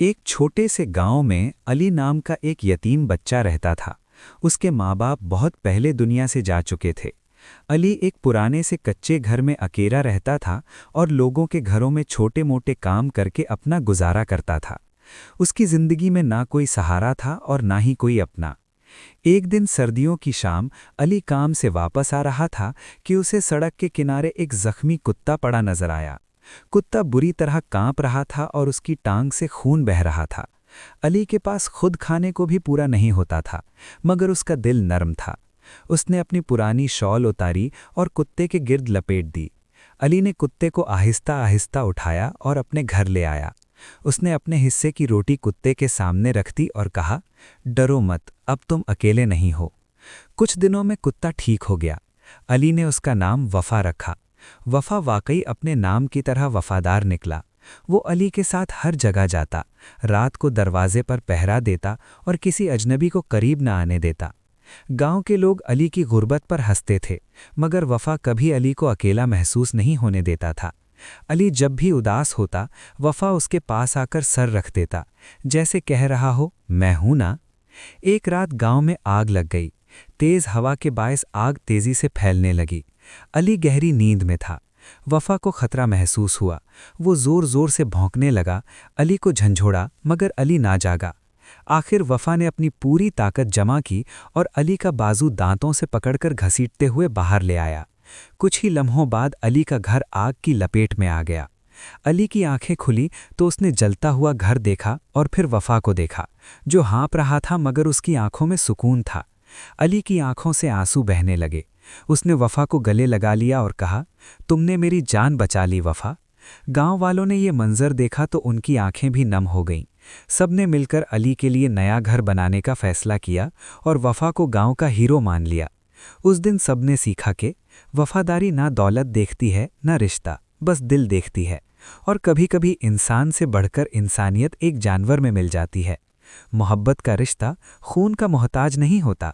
एक छोटे से गांव में अली नाम का एक यतीम बच्चा रहता था। उसके माँ बाप बहुत पहले दुनिया से जा चुके थे। अली एक पुराने से कच्चे घर में अकेला रहता था और लोगों के घरों में छोटे मोटे काम करके अपना गुजारा करता था। उसकी जिंदगी में ना कोई सहारा था और ना ही कोई अपना। एक दिन सर्दियों की शाम अली काम से वापस आ रहा था कि उसे सड़क के किनारे एक जख्मी कुत्ता पड़ा नजर आया। कुत्ता बुरी तरह कांप रहा था और उसकी टांग से खून बह रहा था। अली के पास खुद खाने को भी पूरा नहीं होता था, मगर उसका दिल नरम था। उसने अपनी पुरानी शॉल उतारी और कुत्ते के गिर्द लपेट दी। अली ने कुत्ते को आहिस्ता आहिस्ता उठाया और अपने घर ले आया। उसने अपने हिस्से की रोटी कुत्ते के सामने रख दी और कहा, डरो मत, अब तुम अकेले नहीं हो। कुछ दिनों में कुत्ता ठीक हो गया। अली ने उसका नाम वफा रखा। वफा वाकई अपने नाम की तरह वफादार निकला। वो अली के साथ हर जगह जाता, रात को दरवाजे पर पहरा देता और किसी अजनबी को करीब न आने देता। गांव के लोग अली की गुर्बत पर हंसते थे, मगर वफा कभी अली को अकेला महसूस नहीं होने देता था। अली जब भी उदास होता, वफा उसके पास आकर सर रख देता, जैसे कह रहा हो, मैं हूं ना। एक रात गांव में आग लग गई। तेज हवा के बायस आग तेजी से फैलने लगी। अली गहरी नींद में था। वफा को खतरा महसूस हुआ। वो जोर जोर से भौंकने लगा। अली को झंझोड़ा, मगर अली ना जागा। आखिर वफा ने अपनी पूरी ताकत जमा की और अली का बाजू दांतों से पकड़कर घसीटते हुए बाहर ले आया। कुछ ही लम्हों बाद अली का घर आग की लपेट में आ गया। अली की आंखें खुली तो उसने जलता हुआ घर देखा और फिर वफा को देखा, जो हाँप रहा था मगर उसकी आंखों में सुकून था। अली की आंखों से आंसू बहने लगे। उसने वफा को गले लगा लिया और कहा, तुमने मेरी जान बचा ली वफा। गांव वालों ने ये मंजर देखा तो उनकी आंखें भी नम हो गईं। सबने मिलकर अली के लिए नया घर बनाने का फैसला किया और वफा को गांव का हीरो मान लिया। उस दिन सबने सीखा कि वफादारी ना दौलत देखती है, ना रिश्ता, बस दिल देखती है। और कभी कभी इंसान से बढ़कर इंसानियत एक जानवर में मिल जाती है। मोहब्बत का रिश्ता खून का मोहताज नहीं होता।